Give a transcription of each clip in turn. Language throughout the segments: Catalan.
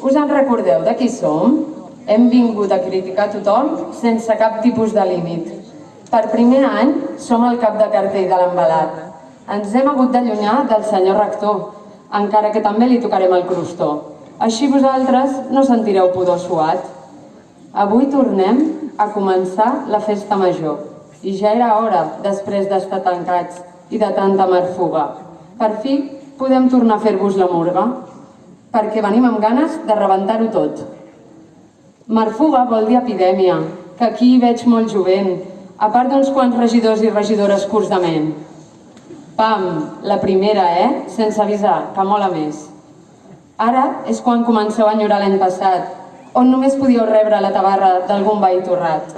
Us en recordeu de qui som? Hem vingut a criticar tothom sense cap tipus de límit. Per primer any som el cap de cartell de l'embalat. Ens hem hagut d'allunyar del senyor rector, encara que també li tocarem el crostó. Així vosaltres no sentireu pudor suat. Avui tornem a començar la festa major. I ja era hora, després d'estar tancats i de tanta marfuga. Per fi podem tornar a fer-vos la murga, perquè venim amb ganes de rebentar-ho tot. Marfuga vol dir epidèmia, que aquí hi veig molt jovent, a part d'uns quants regidors i regidores curts de ment. Pam, la primera, sense avisar, que mola més. Ara és quan comenceu a enyorar l'any passat, on només podíeu rebre la tabarra d'algun veí torrat.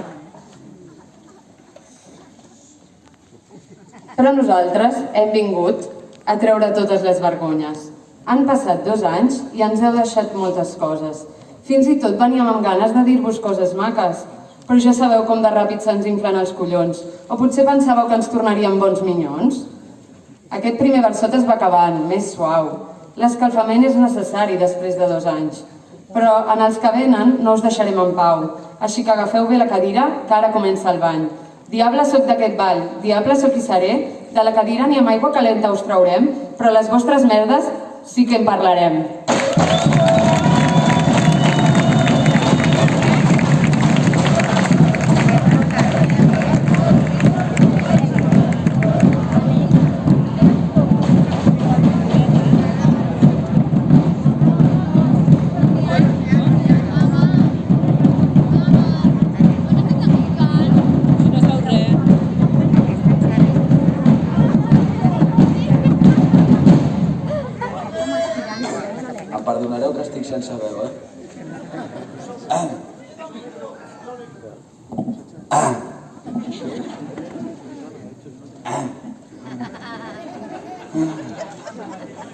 Però nosaltres hem vingut a treure totes les vergonyes. Han passat 2 anys i ens heu deixat moltes coses. Fins i tot veníem amb ganes de dir-vos coses maques, però ja sabeu com de ràpid se'ns inflen els collons. O potser pensàveu que ens tornaríem bons minyons? Aquest primer versot es va acabant, més suau. L'escalfament és necessari després de 2 anys. Però en els que venen no us deixarem en pau. Així que agafeu bé la cadira, que ara comença el bany. Diable sóc d'aquest ball, diable sóc i seré, de la cadira ni amb aigua calenta us traurem, però les vostres merdes sí que en parlarem. Perdonareu que estic sense veu,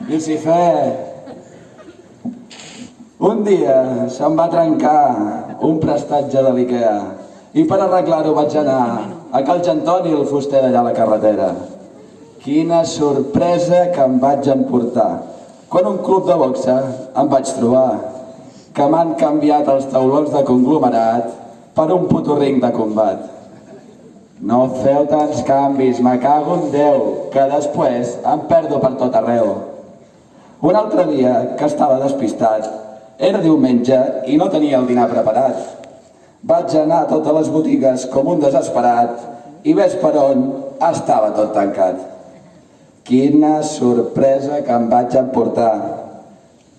Lucifer, un dia se'm va trencar un prestatge de l'Ikea i per arreglar-ho vaig anar a Cal Jantoni, el fuster d'allà a la carretera. Quina sorpresa que em vaig emportar quan un club de boxa em vaig trobar que m'han canviat els taulons de conglomerat per un puto ring de combat. No feu tants canvis, me cago en Déu, que després em perdo per tot arreu. Un altre dia, que estava despistat, era diumenge i no tenia el dinar preparat. Vaig anar a totes les botigues com un desesperat i ves per on estava tot tancat. Quina sorpresa que em vaig emportar.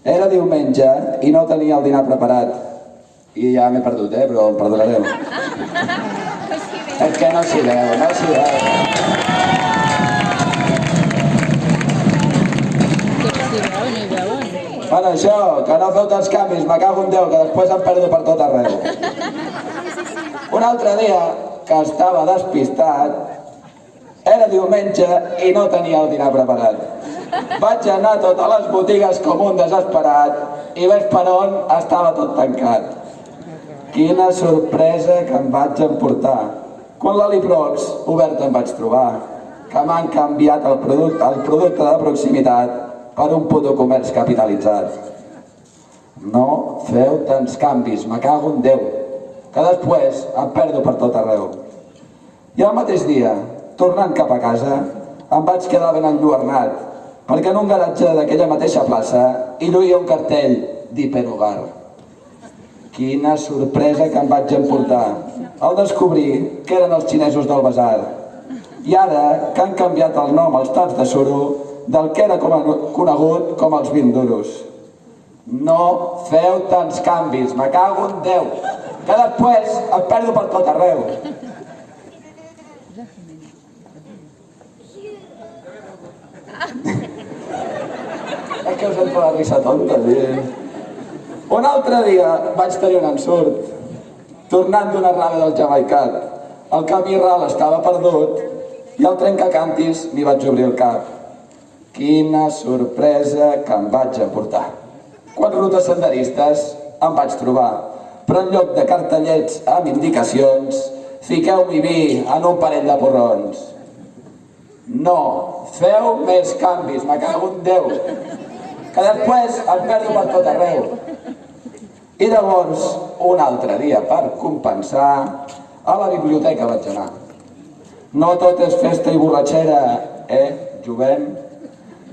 Era diumenge i no tenia el dinar preparat. I ja m'he perdut, però em perdonareu. És que no s'hi veu, no s'hi veu. Bueno, això, que no feu tants canvis, me cago en Déu, que després em perdo per tot arreu. Un altre dia, que estava despistat, era diumenge i no tenia el dinar preparat. Vaig anar a totes les botigues com un desesperat i ves per on estava tot tancat. Quina sorpresa que em vaig emportar. Quan l'Aliprox obert em vaig trobar, que m'han canviat el producte de proximitat per un puto comerç capitalitzat. No feu tants canvis, me cago en Déu, que després em perdo per tot arreu. I el mateix dia, tornant cap a casa, em vaig quedar ben enlluernat, perquè en un garatge d'aquella mateixa plaça hi lluïa un cartell d'hiperhogar. Quina sorpresa que em vaig emportar al descobrir que eren els xinesos del basar. I ara que han canviat el nom als taps de suro del que era conegut com els 20 duros. No feu tants canvis, me cago en Déu, que després em perdo per tot arreu. És que us entra la risa tonta, Un altre dia vaig tenir un ensurt, tornant d'una rave del Jamaicat. El camí ral estava perdut i al trencacantis m'hi vaig obrir el cap. Quina sorpresa que em vaig emportar. Quants rutes senderistes em vaig trobar, però en lloc de cartellets amb indicacions, fiqueu-m'hi vi en un parell de porrons. No, feu més canvis, me cago en Déu, que després em perdo per tot arreu. I llavors, un altre dia, per compensar, a la biblioteca vaig anar. No tot és festa i borratxera, jovent?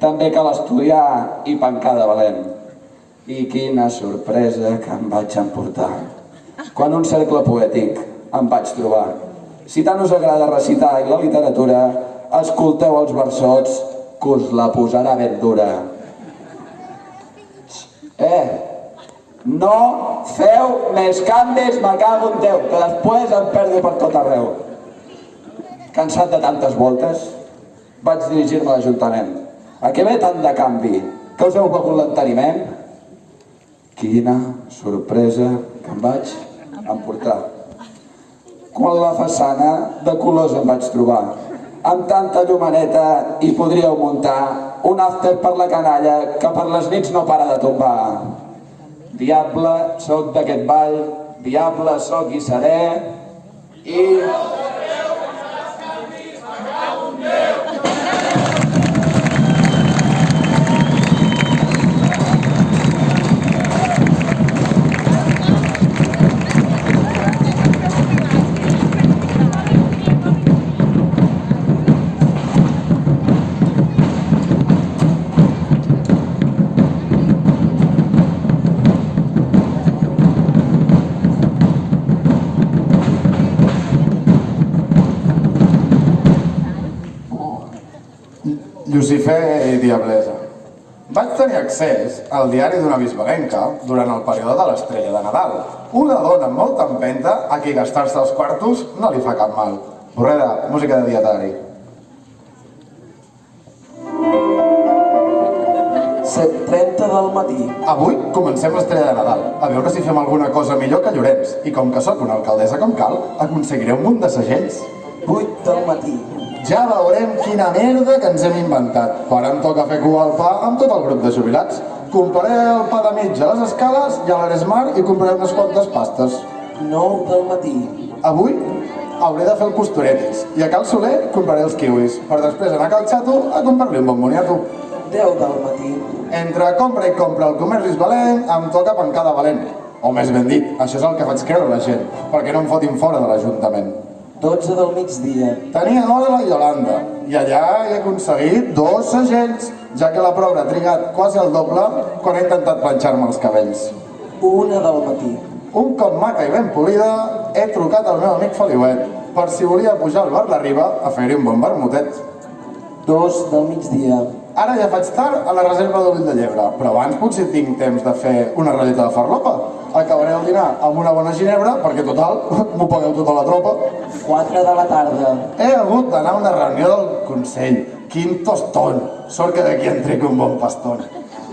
També cal estudiar i pencar de valent. I quina sorpresa que em vaig emportar quan un cercle poètic em vaig trobar. Si tant us agrada recitar i la literatura, escolteu els versots que us la posarà ben dura. No feu més canvis, me cago en Déu, que després em perdo per tot arreu. Cansat de tantes voltes, vaig dirigir-me a l'Ajuntament. A què ve tant de canvi? Que us heu begut l'enteniment? Quina sorpresa que em vaig emportar. Quan la façana de colors em vaig trobar, amb tanta llumaneta hi podríeu muntar un after per la canalla que per les nits no para de tombar. Diable soc d'aquest ball, diable soc i seré, i... Lucifer i Diablesa. Vaig tenir accés al diari d'una bisbalenca durant el període de l'Estrella de Nadal. Una dona amb molta empenta a qui gastar-se els quartos no li fa cap mal. Borreda, música de dietari. 7:30 del matí. Avui comencem l'Estrella de Nadal, a veure si fem alguna cosa millor que Llorenç. I com que sóc una alcaldessa com cal, aconseguiré un munt de segells. 8 del matí. Ja veurem quina merda que ens hem inventat. Però ara em toca fer cua al pa amb tot el grup de jubilats. Compraré el pa de mig a les escales i a l'Aresmar i compraré unes quantes pastes. 9 del matí. Avui hauré de fer el costuretis i a Cal Soler compraré els kiwis per després anar a Cal Xato a comprar-li un bon moniato. 10 del matí. Entre compra i compra al comerç bisbalent em toca pencar de valent. O més ben dit, això és el que faig creure a la gent, perquè no em fotin fora de l'Ajuntament. 12 del migdia. Tenia hora la Iolanda i allà he aconseguit 2 segells, ja que la prova ha trigat quasi el doble quan he intentat planxar-me els cabells. 1 del matí. Un cop maca i ben polida, he trucat al meu amic Feliuet per si volia pujar al bar La Riba a fer-hi un bon vermutet. 2 del migdia. Ara ja faig tard a la reserva d'Ull de Llebre, però abans potser tinc temps de fer una ratlleta de farlopa. Acabaré el dinar amb una bona ginebra, perquè total, m'ho pagueu tota la tropa. 4 de la tarda. He hagut d'anar a una reunió del Consell. Quin tostón! Sort que d'aquí en trec un bon pastón.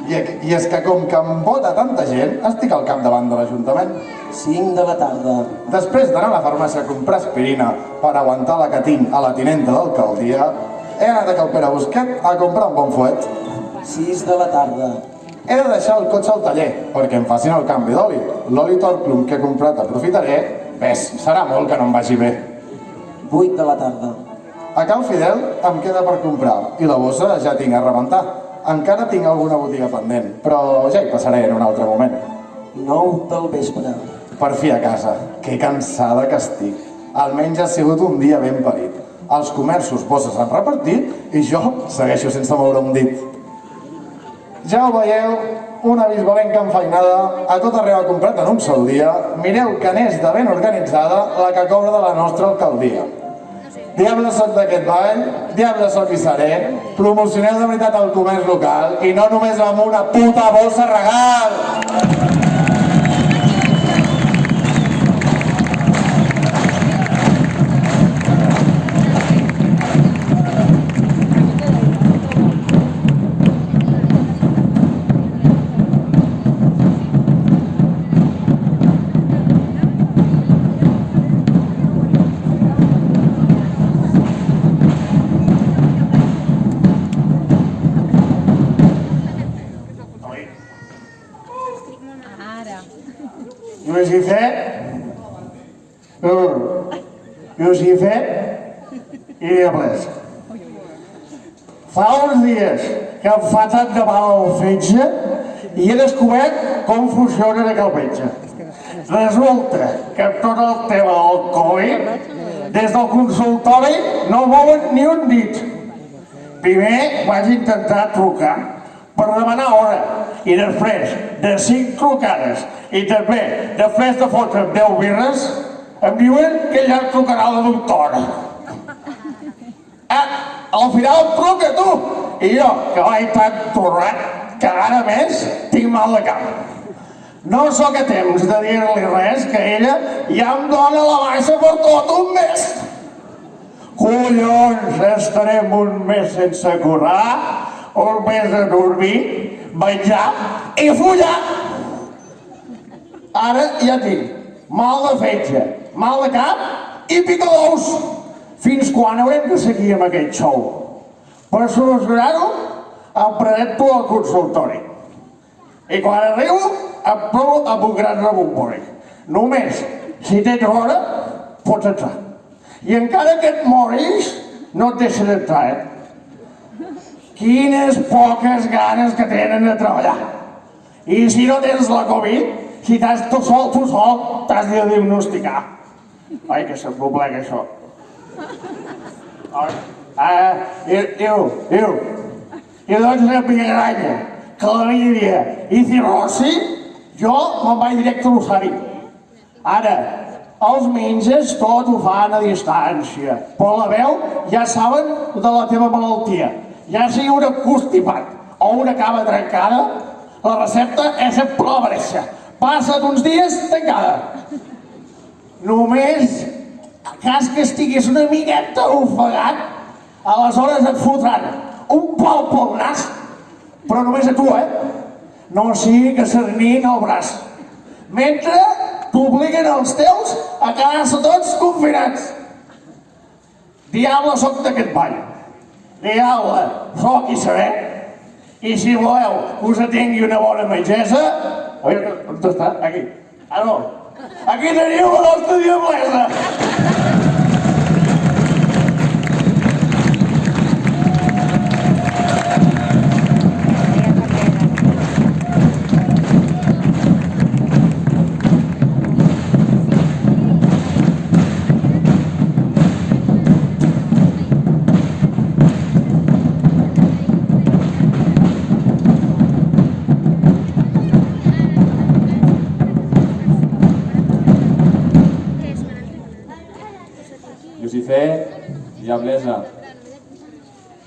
I és que com que em vota tanta gent, estic al capdavant de l'Ajuntament. 5 de la tarda. Després d'anar a la farmàcia a comprar aspirina per aguantar la que tinc a la tinenta d'alcaldia, he anat a Cal Pere Busquet a comprar un bon fuet. 6 de la tarda. He de deixar el cotxe al taller perquè em facin el canvi d'oli. L'oli Torclum que he comprat aprofitaré. Ves, serà molt que no em vagi bé. 8 de la tarda. A Cal Fidel em queda per comprar i la bossa ja tinc a rebentar. Encara tinc alguna botiga pendent, però ja hi passaré en un altre moment. 9 del vespre. Per fi a casa. Que cansada que estic. Almenys ha sigut un dia ben parit. Els comerços bosses han repartit i jo segueixo sense moure un dit. Ja ho veieu, una bisbalenca enfeinada, a tot arreu ha comprat en un sol dia. Mireu que n'és de ben organitzada la que cobra de la nostra alcaldia. Diable soc d'aquest ball, diable soc i seré, promocioneu de veritat el comerç local i no només amb una puta bossa regal! Lucifer i Diables. Fa uns dies que em fa tant de mal el fetge i he descobert com funciona aquest fetge. Resulta que tot el tema del Covid, des del consultori no mouen ni un dit. Primer vaig intentar trucar per demanar hora i després de 5 trucades i també després de fotre'm 10 birres em diuen que ja em trucarà la doctora. Al final em truca tu i jo, que vaig tan torrat que ara més tinc mal de cap. No sóc a temps de dir-li res, que ella ja em dona la baixa per tot un mes. Collons, estarem un mes sense currar, un mes de dormir, menjar i follar. Ara ja tinc mal de fetge, mal de cap i picadous. Fins quan haurem de seguir amb aquest show? Per solucionar-ho, em presento al consultori. I quan arribo, em provo amb un gran rebombori. Només, si tens hora, pots entrar. I encara que et moris, no et deixen entrar, Quines poques ganes que tenen de treballar. I si no tens la Covid, si t'has tu sol, t'has de diagnosticar. Ai, que se'm doblega això. I doncs la migranya, clamídia i cirrosi, jo me'n vaig directe a l'ossari. Ara, els metges tot ho fan a distància, però la veu ja saben de la teva malaltia. Ja sigui un constipat o una cama trencada, la recepta és sempre la mateixa. Passa't uns dies tancada. Només cas que estiguis una miqueta ofegat, aleshores et fotran un pal pel nas, però només a tu, No sigui que s'arnin el braç. Mentre t'obliguen els teus a quedar-se tots confinats. Diable soc d'aquest ball. Diable soc i seré. I si voleu que us atengui una bona metgessa... On està? Aquí. Ah, no. Aquí teniu la nostra diablesa. Lucifer, diablesa.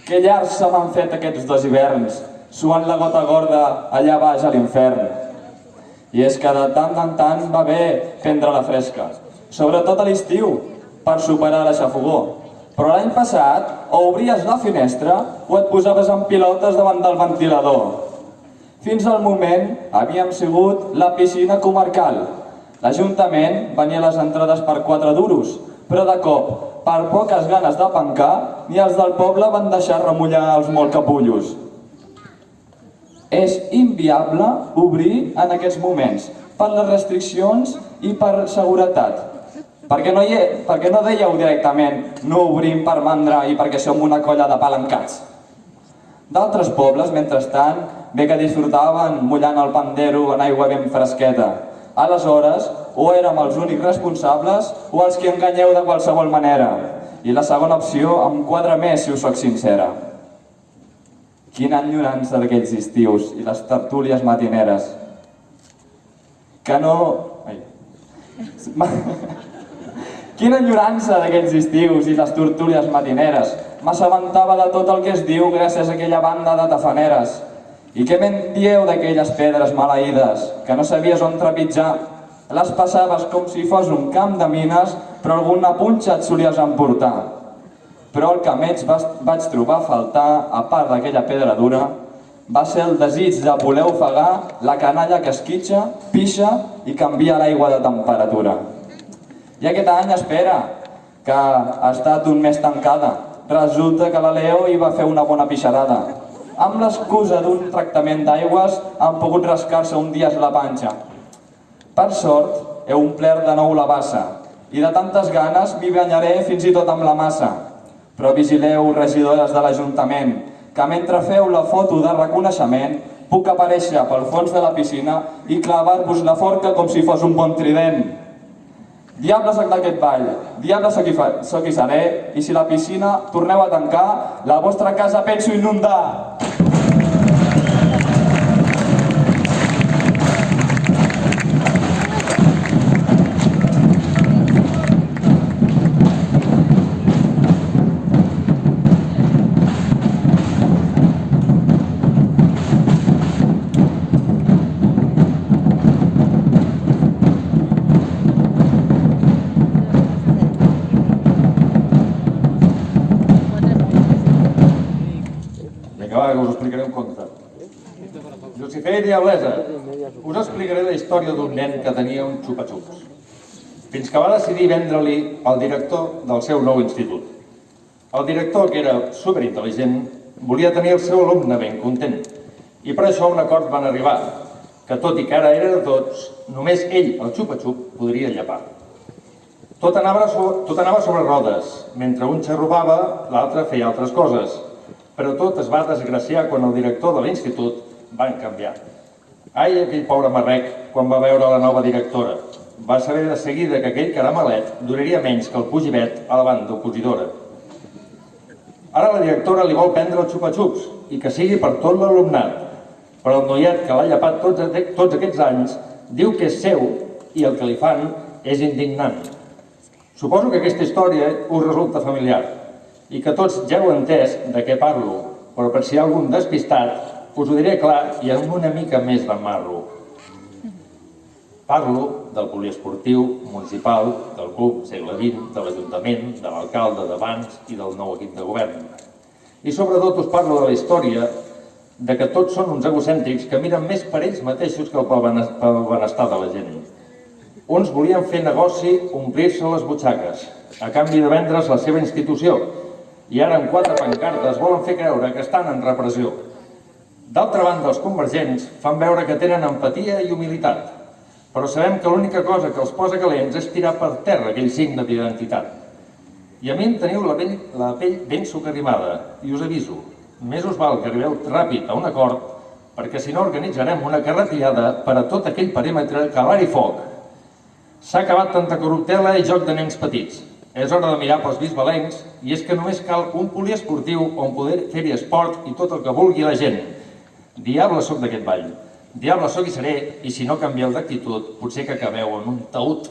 Que llargs se m'han fet aquests 2 hiverns, suant la gota gorda allà baix a l'infern. I és que de tant en tant va bé prendre la fresca, sobretot a l'estiu, per superar la xafogor. Però l'any passat o obries la finestra o et posaves en pilotes davant del ventilador. Fins al moment havíem sigut la piscina comarcal. L'Ajuntament venia a les entrades per 4 duros, però de cop, per poques ganes de pencar, ni els del poble van deixar remullar els molt capullos. És inviable obrir en aquests moments, per les restriccions i per seguretat. Perquè no dèieu directament no obrim per mandra i perquè som una colla de palancats. D'altres pobles, mentrestant, bé que disfrutaven mullant el pandero en aigua ben fresqueta. Aleshores, o érem els únics responsables o els que enganyeu de qualsevol manera. I la segona opció em quadra més, si us soc sincera. Quina enyorança d'aquells estius i les tertúlies matineres. Que no... Quina enyorança d'aquells estius i les tertúlies matineres. M'assabentava de tot el que es diu gràcies a aquella banda de tafaneres. I què me'n dieu d'aquelles pedres maleïdes, que no sabies on trepitjar? Les passaves com si fos un camp de mines, però alguna punxa et solies emportar. Però el que més vaig trobar a faltar, a part d'aquella pedra dura, va ser el desig de voler ofegar la canalla que esquitxa, pixa i canvia l'aigua de temperatura. I aquest any espera, que ha estat un mes tancada. Resulta que la Leo hi va fer una bona pixarada. Amb l'excusa d'un tractament d'aigües han pogut rascar-se un dia la panxa. Per sort, he omplert de nou la bassa i de tantes ganes m'hi banyaré fins i tot amb la massa. Però vigileu, regidores de l'Ajuntament, que mentre feu la foto de reconeixement puc aparèixer pel fons de la piscina i clavar-vos la forca com si fos un bon trident. Diable soc d'aquest ball, diable soc i seré, i si la piscina torneu a tancar, la vostra casa penso inundar. Que us explicaré un conte. Lucifer i Diablesa. Us explicaré la història d'un nen que tenia un xupa-xups, fins que va decidir vendre-li al director del seu nou institut. El director, que era superintel·ligent, volia tenir el seu alumne ben content, i per això a un acord van arribar, que tot i que ara era de tots, només ell, el xupa-xup, podria llepar. Tot anava sobre rodes. Mentre un xarrupava, l'altre feia altres coses. Però tot es va desgraciar quan el director de l'institut van canviar. Ai, aquell pobre marrec, quan va veure la nova directora. Va saber de seguida que aquell caramelet duraria menys que el pugibet a la banda opositora. Ara la directora li vol prendre el xupa-xups i que sigui per tot l'alumnat. Però el noiet que l'ha llepat tots aquests anys diu que és seu i el que li fan és indignant. Suposo que aquesta història us resulta familiar i que tots ja heu entès de què parlo, però per si hi ha algun despistat, us ho diré clar i amb una mica més de marro. Parlo del poliesportiu municipal, del club segle XX, de l'Ajuntament, de l'alcalde d'abans i del nou equip de govern. I sobretot us parlo de la història de que tots són uns egocèntrics que miren més per ells mateixos que pel benestar de la gent. Uns volien fer negoci, omplir-se les butxaques, a canvi de vendre's la seva institució, i ara amb 4 pancartes volen fer creure que estan en repressió. D'altra banda, els convergents fan veure que tenen empatia i humilitat, però sabem que l'única cosa que els posa calents és tirar per terra aquell signe d'identitat. I a mi em teniu la pell ben socarrimada, i us aviso, més us val que arribeu ràpid a un acord, perquè si no organitzarem una carretillada per a tot aquell perímetre calar-hi foc. S'ha acabat tanta corruptela i joc de nens petits. És hora de mirar pels bisbalencs, i és que només cal un poliesportiu on poder fer-hi esport i tot el que vulgui la gent. Diable soc d'aquest ball, diable soc i seré, i si no canvieu d'actitud, potser que acabeu en un taüt.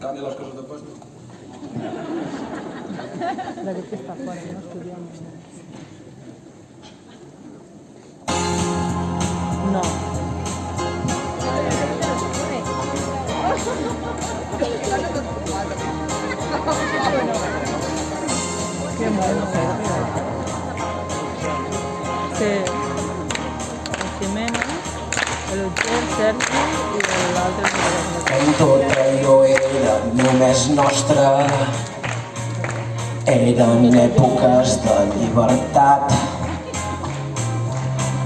Canvia les coses de puesto. No. Qué mono. Sí. El Jimena, el Sergi i l'altre. En tot allò era només nostre. Eren èpoques de llibertat.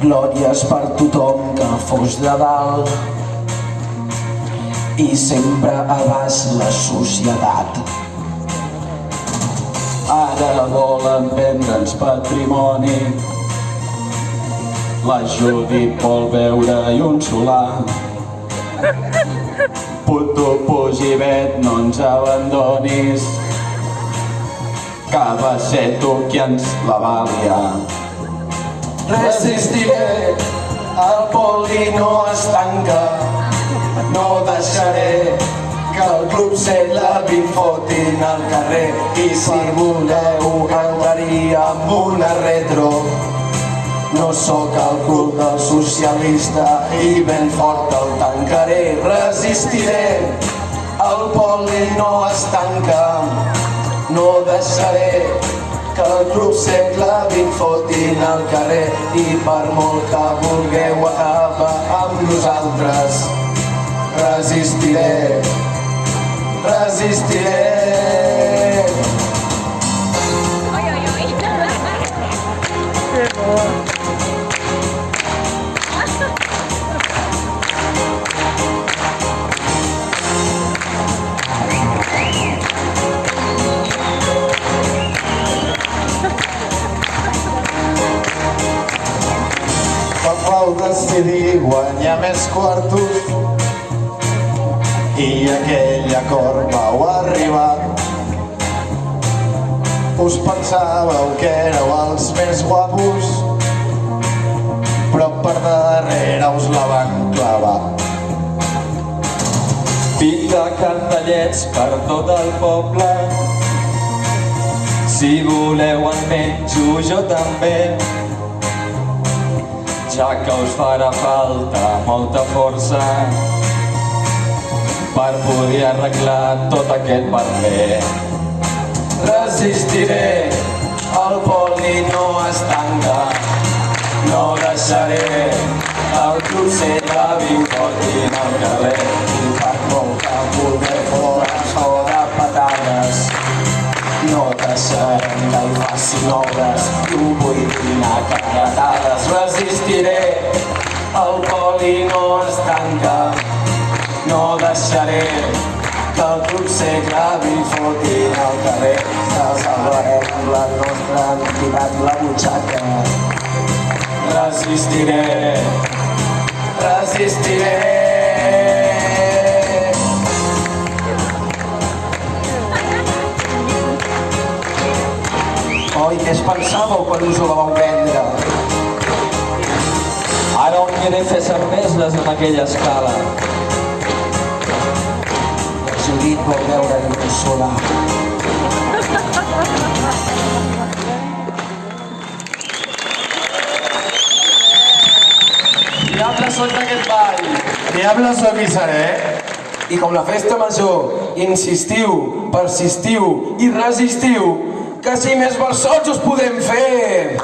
Glòries per tothom que fos de dalt. I sempre a baix la societat. Ara volen vendre'ns patrimoni. La Judit vol veure-hi un solar. Puto Pugibet, no ens abandonis, que va ser tu qui ens la va liar. Resistiré, el poli no es tanca. No deixaré que el club Cel·la-20 fotin al carrer. I si voleu entraria amb una retro No sóc el club del socialista i ben fort el tancaré. Resistiré, el poli no es tanca. No deixaré que el club segle XX fotin al carrer. I per molt que vulgueu acabar amb nosaltres, resistiré, resistiré. Que bo. Quan vau decidir guanyar més quartos i a aquell acord vau arribar, us pensàveu que éreu els més guapos, però per darrere us la van clavar. Pinta cartellets per tot el poble. Si voleu en menjo jo també, ja que us farà falta molta força per poder arreglar tot aquest merder. Resistiré, el poli no es tanca. No deixaré el club segle XX fotin al carrer. I per molt que vulgueu fora so de patades, no deixarem que hi facin obres i ho buidin a carretades. Resistiré, el poli no es tanca. No deixaré que el club segle XX fotin al carrer. Salvarem la nostra entitat i la butxaca. Resistiré, resistiré. Oi, què es pensàveu quan us ho vau vendre? Ara on aniré a fer cerveses en aquella escala? Judit vol veure llum solar. Diable soc d'aquest ball! Diable sóc i seré. I com la festa major, insistiu, persistiu i resistiu, que si més versots us podem fer!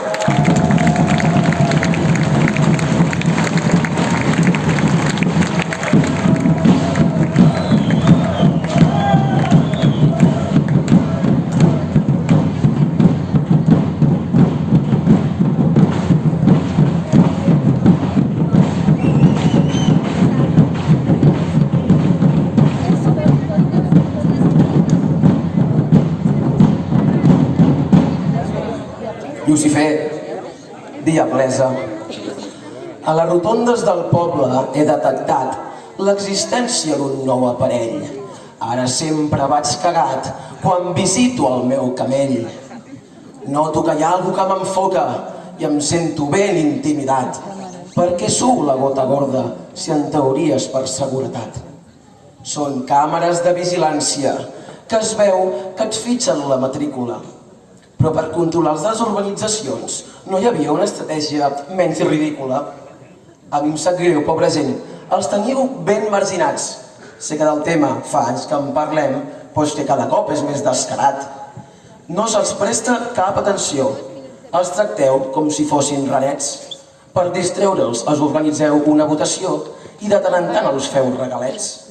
Lucifer, diablesa. A les rotondes del poble he detectat l'existència d'un nou aparell. Ara sempre vaig cagat quan visito el meu camell. Noto que hi ha algú que m'enfoca i em sento ben intimidat, perquè sou la gota gorda si en teoria és per seguretat. Són càmeres de vigilància que es veu que et fitxen la matrícula. Però per controlar les desorganitzacions no hi havia una estratègia menys ridícula. A mi em sap greu, pobra gent, els teniu ben marginats. Sé que del tema fa anys que en parlem, però que cada cop és més descarat. No se'ls presta cap atenció. Els tracteu com si fossin rarets. Per distreure'ls els organitzeu una votació i de tant en tant els feu regalets.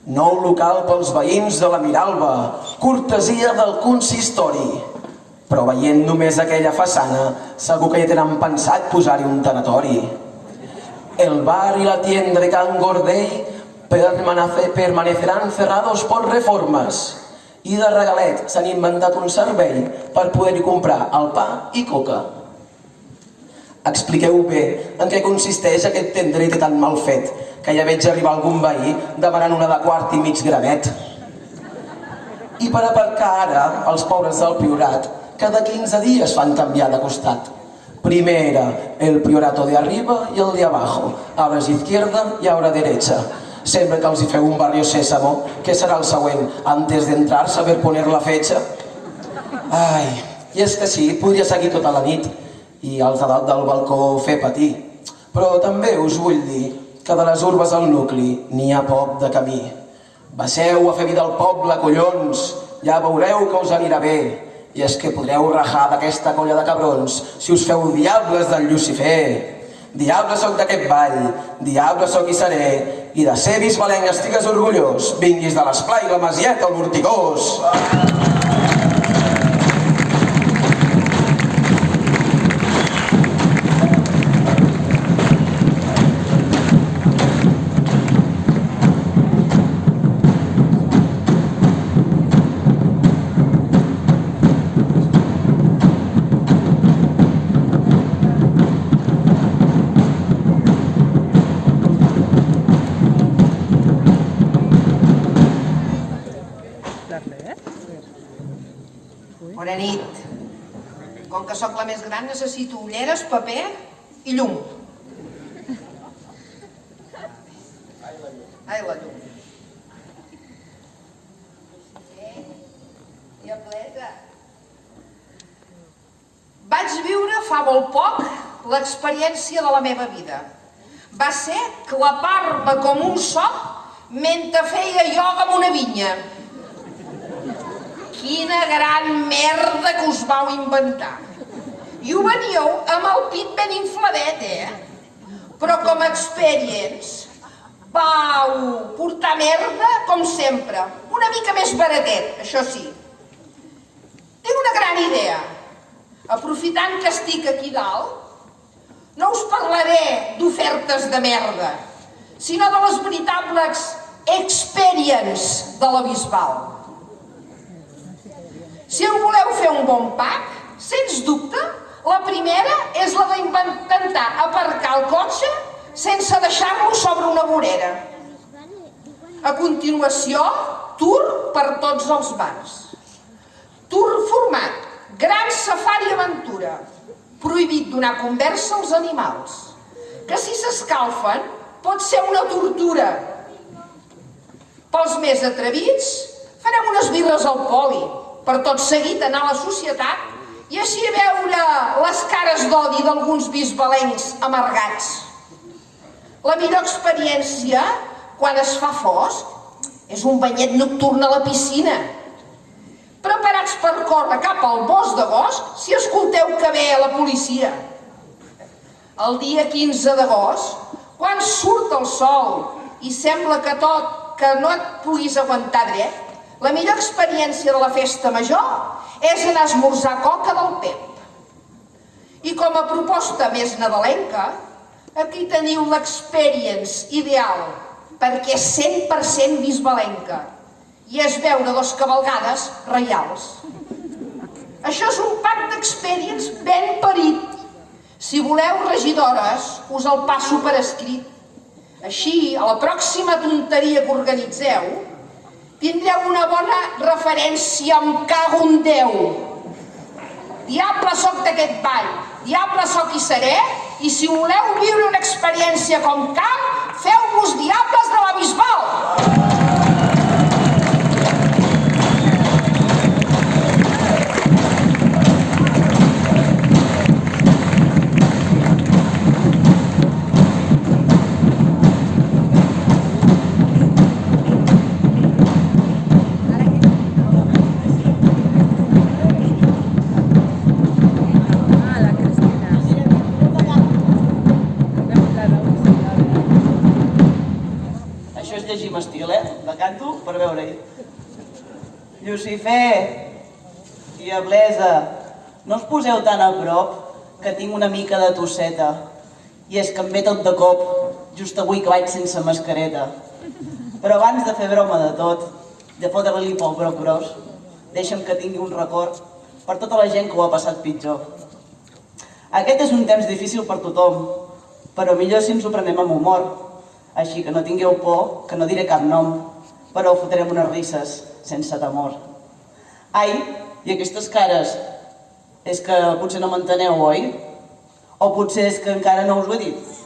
Nou local pels veïns de la Miralba, cortesia del consistori. Però veient només aquella façana, segur que ja tenen pensat posar-hi un tanatori. El bar y la tienda de Can Gordell permanecerán cerrados por reformes. I de regalet s'han inventat un servei per poder-hi comprar el pa i coca. Expliqueu bé en què consisteix aquest tendrete tan mal fet, que ja veig arribar algun veí demanant una de quart i mig granet. I per aparcar ara els pobres del Priorat, cada 15 dies fan canviar de costat. Primer era el Priorato de arriba y el de abajo. Ahora es izquierda y ahora derecha. Sempre que els hi feu un barrio sésamo, què serà el següent? Antes de entrar, saber poner la fecha? Ai, i és que sí, podria seguir tota la nit. i els de dalt del balcó fer patir. Però també us vull dir que de les urbes al nucli n'hi ha poc de camí. Baixeu a fer vida al poble, collons, ja veureu que us anirà bé. I és que podreu rajar d'aquesta colla de cabrons si us feu diables del Llucifer. Diable soc d'aquest ball, diable soc i seré, i de ser bisbalenc estigues orgullós, vinguis de l'Esplai, la Masieta o l'Horticós. Bona nit. Com que sóc la més gran, necessito ulleres, paper i llum. Ai, la llum. Diableta. Vaig viure fa molt poc l'experiència de la meva vida. Va ser clapar-me com un soc mentre feia ioga en una vinya. Quina gran merda que us vau inventar. I ho veníeu amb el pit ben infladet, Però com a experience vau portar merda com sempre. Una mica més baratet, això sí. Tinc una gran idea. Aprofitant que estic aquí dalt, no us parlaré d'ofertes de merda, sinó de les veritables experience de la Bisbal. Si en voleu fer un bon pack, sens dubte, la primera és la d'intentar aparcar el cotxe sense deixar-lo sobre una vorera. A continuació, tour per tots els bars. Tour format, gran safari aventura, prohibit donar conversa als animals, que si s'escalfen pot ser una tortura. Pels més atrevits, farem unes birres al poli, per tot seguit anar a la societat i així veure les cares d'odi d'alguns bisbalencs amargats. La millor experiència, quan es fa fosc, és un banyet nocturn a la piscina. Preparats per córrer cap al bosc d'agost si escolteu que ve la policia. El dia 15 d'agost, quan surt el sol i sembla que no et puguis aguantar dret, la millor experiència de la festa major és anar a esmorzar coca del Pep. I com a proposta més nadalenca, aquí teniu l'experience ideal, perquè és 100% bisbalenca, i és veure dos cavalgades reials. Això és un pack d'experience ben parit. Si voleu, regidores, us el passo per escrit. Així, a la pròxima tonteria que organitzeu, tindreu una bona referència amb cago en Déu. Diable soc d'aquest ball, diable soc i seré, i si voleu viure una experiència com cal, feu-vos diables de la Bisbal. Llegir m'estil, la canto per veure-hi. Llucifer, diablesa, no us poseu tan a prop que tinc una mica de tosseta. I és que em ve tot de cop, just avui que vaig sense mascareta. Però abans de fer broma de tot, de fotre-li pel broc gros, deixa'm que tingui un record per tota la gent que ho ha passat pitjor. Aquest és un temps difícil per tothom, però millor si ens ho prenem amb humor. Així que no tingueu por, que no diré cap nom, però fotrem unes risses sense temor. Ai, i aquestes cares, és que potser no m'enteneu, oi? O potser és que encara no us ho he dit?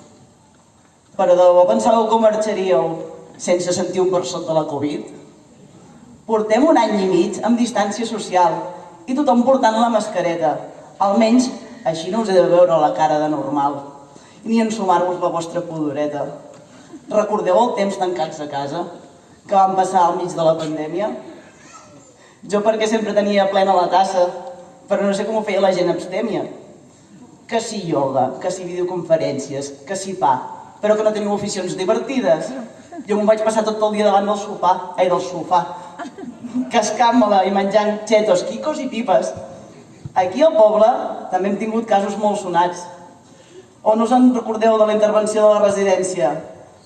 Però de debò pensàveu que marxaríeu sense sentir un per sota de la Covid? Portem un any i mig amb distància social i tothom portant la mascareta. Almenys Així no us he de veure la cara de normal, ni ensumar-vos la vostra pudoreta. Recordeu el temps tancats a casa, que vam passar al mig de la pandèmia? Jo perquè sempre tenia plena la tassa, però no sé com ho feia la gent abstèmia. Que si ioga, que si videoconferències, que si pa, però que no teniu aficions divertides. Jo m'ho vaig passar tot el dia davant del sofà, cascant-me-la i menjant chetos, quicos i pipes. Aquí al poble també hem tingut casos molt sonats. O no us en recordeu de la intervenció de la residència?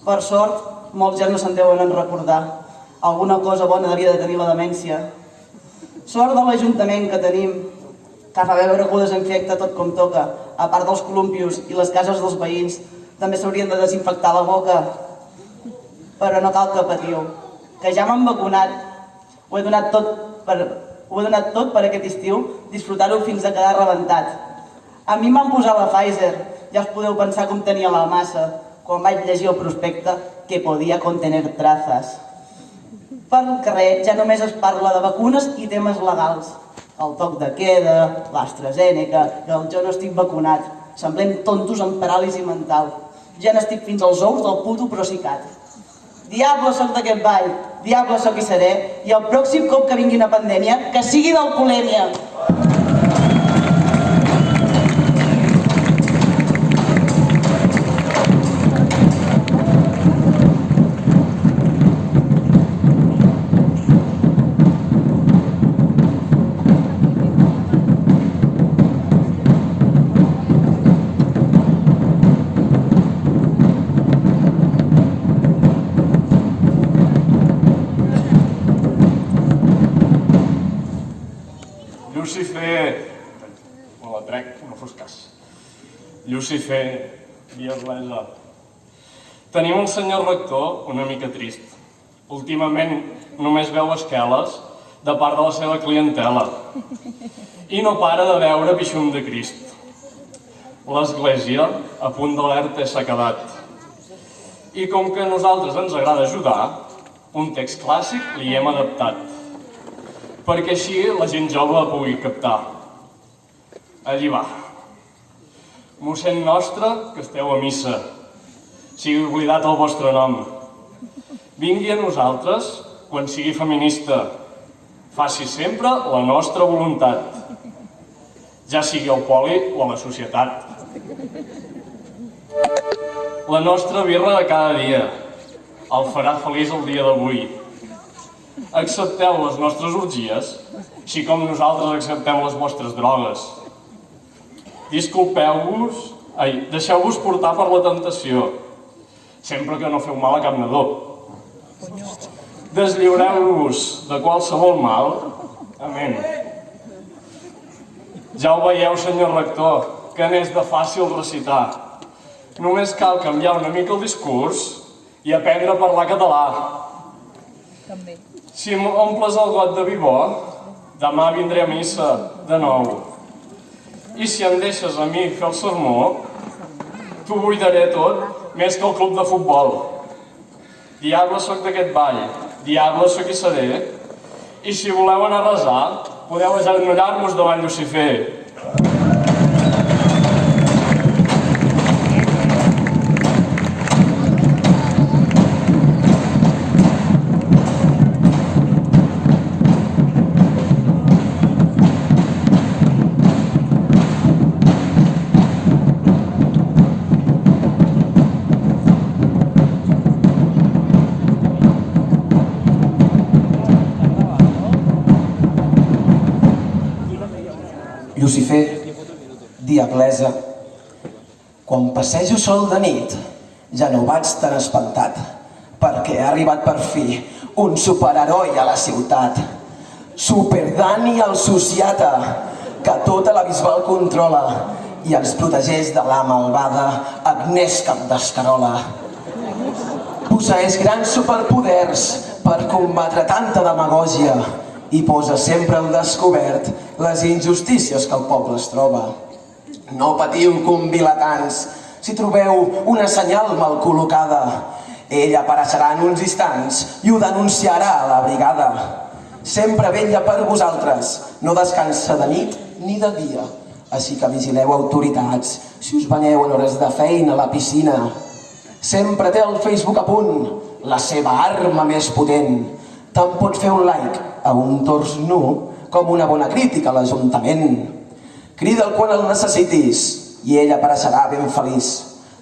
Per sort, molts ja no se'n deuen recordar. Alguna cosa bona devia de tenir la demència. Sort de l'Ajuntament que tenim, que fa veure que ho desinfecta tot com toca. A part dels columpios i les cases dels veïns, també s'haurien de desinfectar la boca. Però no cal que patiu, que ja m'han vacunat. Ho he donat tot per aquest estiu, disfrutar-ho fins a quedar rebentat. A mi m'han posat la Pfizer, ja us podeu pensar com tenia la massa, quan vaig llegir el prospecte que podia contenir trazas. Pel carrer ja només es parla de vacunes i temes legals. El toc de queda, l'AstraZeneca, el jo no estic vacunat. Semblem tontos amb paràlisi mental. Ja n'estic fins als ous del puto Procicat. Diable soc d'aquest ball, diable soc i seré, i el pròxim cop que vingui una pandèmia, que sigui d'alcoholèmia. Llucifer, via Blesa. Tenim un senyor rector una mica trist. Últimament només veu esqueles de part de la seva clientela i no para de veure Pixum de Crist. L'església a punt d'alerta s'ha quedat. I com que a nosaltres ens agrada ajudar, un text clàssic li hem adaptat, perquè així la gent jove pugui captar. Allí va. Mossèn nostre, que esteu a missa, sigui oblidat el vostre nom. Vingui a nosaltres quan sigui feminista. Faci sempre la nostra voluntat, ja sigui al poli o a la societat. La nostra birra de cada dia el farà feliç el dia d'avui. Accepteu les nostres orgies, així com nosaltres acceptem les vostres drogues. Disculpeu-vos, deixeu-vos portar per la tentació, sempre que no feu mal a cap nadó. Deslliureu-vos de qualsevol mal. Amén. Ja ho veieu, senyor rector, que n'és de fàcil recitar. Només cal canviar una mica el discurs i aprendre a parlar català. Si m'omples el got de vi bo, demà vindré a missa de nou. I si em deixes a mi fer el sermó, t'ho buidaré tot, més que el club de futbol. Diable soc d'aquest ball, diable soc i seré, i si voleu anar a resar, podeu agenollar-vos davant Llucifer. Llucifer, diablesa, quan passejo sol de nit ja no vaig tan espantat, perquè ha arribat per fi un superheroi a la ciutat. Super Dani el sociata, que tota la Bisbal controla i ens protegeix de la malvada Agnès Capdescarola. Posseeix grans superpoders per combatre tanta demagògia i posa sempre al descobert les injustícies que el poble es troba. No patiu, convilatans, si trobeu una senyal mal col·locada. Ell apareixerà en uns instants i ho denunciarà a la brigada. Sempre vetlla per vosaltres, no descansa de nit ni de dia. Així que vigileu autoritats si us banyeu en hores de feina a la piscina. Sempre té el Facebook a punt, la seva arma més potent. Tant pot fer un like a un tors nu com una bona crítica a l'Ajuntament. Crida'l quan el necessitis i ell apareixerà ben feliç.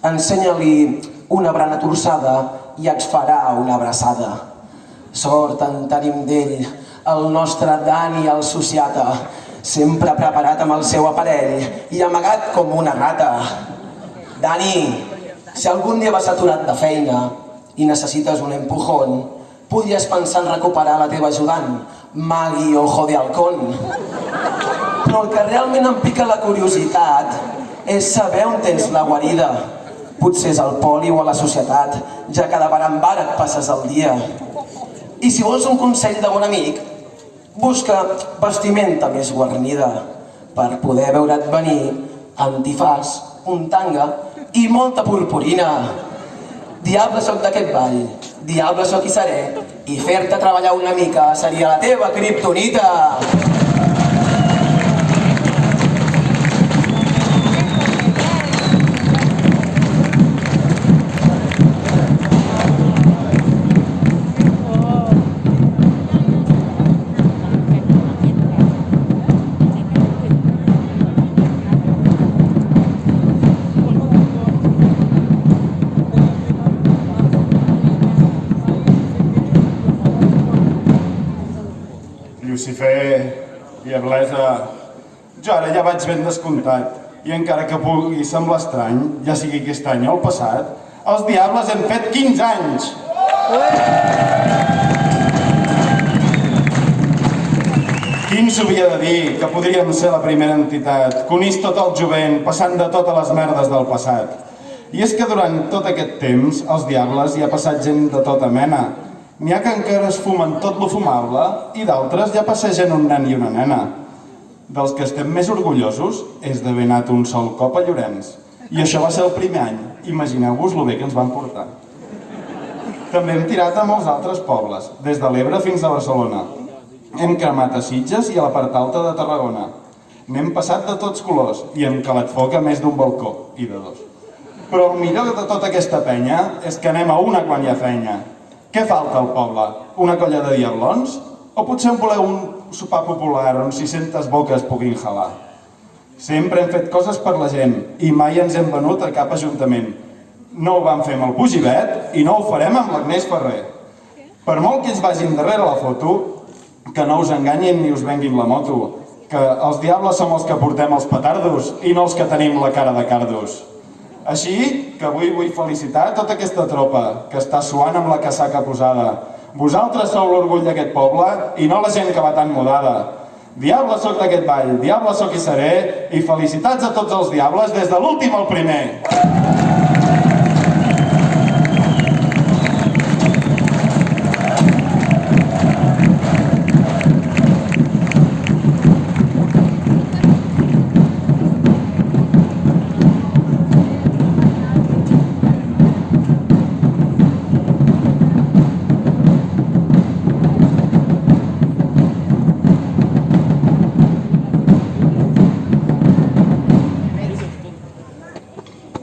Ensenya-li una brana torçada i et farà una abraçada. Sort en tenim d'ell, el nostre Dani el sociata, sempre preparat amb el seu aparell i amagat com una rata. Dani, si algun dia vas aturat de feina i necessites un empujón, podries pensar en recuperar la teva ajudant, Maggie Ojo de Halcón. Però el que realment em pica la curiositat és saber on tens la guarida. Potser és al poli o a la societat, ja que de bar en bar et passes el dia. I si vols un consell de bon amic, busca vestimenta més guarnida per poder veure't venir antifàs, un tanga i molta purpurina. Diable soc d'aquest ball, diable soc i seré, i fer-te treballar una mica seria la teva kriptonita. Lucifer, Diablesa, jo ara ja vaig ben descomptat i encara que pugui semblar estrany, ja sigui aquest any o el passat, els Diables hem fet 15 anys! Quin s'havia de dir que podríem ser la primera entitat, que unís tot el jovent passant de totes les merdes del passat. I és que durant tot aquest temps, als Diables hi ha passat gent de tota mena. N'hi ha que encara es fumen tot lo fumable i d'altres ja passegen un nen i una nena. Dels que estem més orgullosos és d'haver anat un sol cop a Llorenç. I això va ser el primer any. Imagineu-vos lo bé que ens van portar. També hem tirat a molts altres pobles, des de l'Ebre fins a Barcelona. Hem cremat a Sitges i a la part alta de Tarragona. N'hem passat de tots colors i hem calat foc a més d'un balcó, i de dos. Però el millor de tota aquesta penya és que anem a una quan hi ha feina. Què falta al poble? Una colla de diablons? O potser en voleu un sopar popular on 600 boques puguin jalar? Sempre hem fet coses per la gent i mai ens hem venut a cap ajuntament. No ho vam fer amb el Bugibet i no ho farem amb l'Agnès Ferrer. Per molt que ens vagin darrere la foto, que no us enganyin ni us venguin la moto, que els diables som els que portem els petardos i no els que tenim la cara de cardos. Així que avui vull felicitar tota aquesta tropa que està suant amb la casaca posada. Vosaltres sou l'orgull d'aquest poble i no la gent que va tan mudada. Diable soc d'aquest ball, diable soc i seré, i felicitats a tots els diables des de l'últim al primer.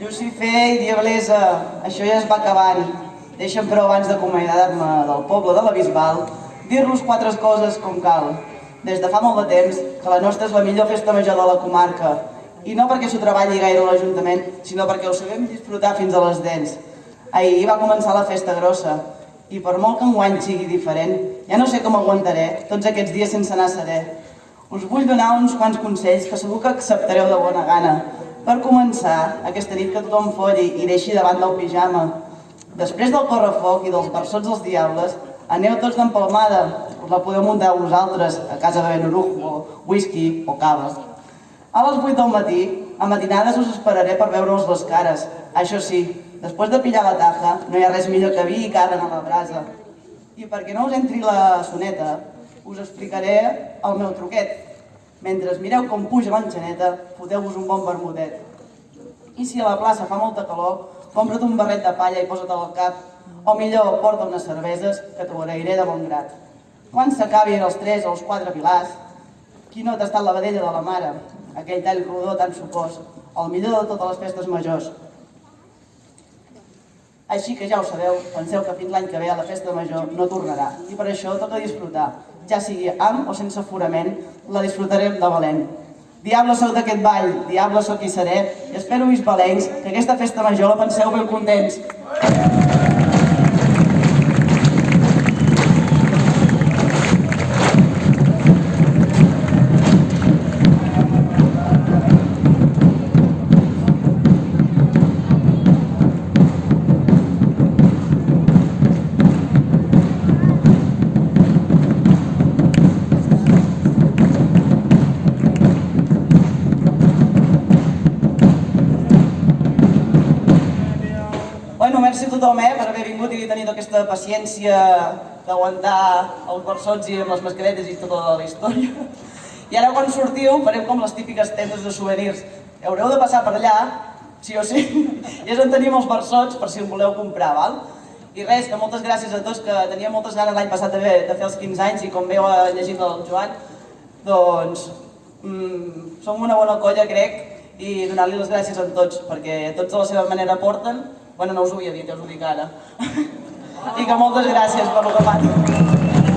Lucifer i Diablesa, això ja es va acabant. Deixa'm però abans d'acomiadar-me del poble de la Bisbal, dir-los 4 coses com cal. Des de fa molt de temps que la nostra és la millor festa major de la comarca. I no perquè s'ho treballi gaire a l'Ajuntament, sinó perquè ho sabem disfrutar fins a les dents. Ahir va començar la festa grossa, i per molt que enguany sigui diferent, ja no sé com aguantaré tots aquests dies sense anar serè. Us vull donar uns quants consells que segur que acceptareu de bona gana. Per començar, aquesta nit que tothom folli i deixi davant del pijama. Després del correfoc i dels versots dels diables, aneu tots d'empalmada. Us la podeu muntar vosaltres a casa bevent orujo, whisky o cava. A les 8 del matí, a matinades us esperaré per veure-us les cares. Això sí, després de pillar la taja, no hi ha res millor que vi i carn a la brasa. I perquè no us entri la soneta, us explicaré el meu truquet. Mentre mireu com puja l'enxaneta, foteu-vos un bon vermutet. I si a la plaça fa molta calor, compra't un barret de palla i posa-te'l al cap. O millor, porta unes cerveses que t'ho agrairé de bon grat. Quan s'acabin els 3 o els 4 pilars, Quina ha estat la vedella de la mare, aquell tall rodó tan supós, el millor de totes les festes majors. Així que ja ho sabeu, penseu que fins l'any que ve a la festa major no tornarà, i per això toca disfrutar, ja sigui amb o sense aforament, la disfrutarem de valent. Diable sóc d'aquest ball, diable sóc i seré, i espero, bisbalencs, que aquesta festa major la penseu ben contents. Bueno, merci a tothom per haver vingut i tenir aquesta paciència d'aguantar els versots i amb les mascaretes i tota la història. I ara quan sortiu farem com les típiques tendes de souvenirs. Haureu de passar per allà, sí o sí, i és on tenim els versots per si en voleu comprar, val? I res, que moltes gràcies a tots, que tenia moltes ganes l'any passat de fer els 15 anys i com veu llegint el Joan, doncs som una bona colla, crec, i donar-li les gràcies a tots, perquè tots de la seva manera porten. Bueno, no us ho havia dit, ja us ho dic ara. I que moltes gràcies per lo que fan.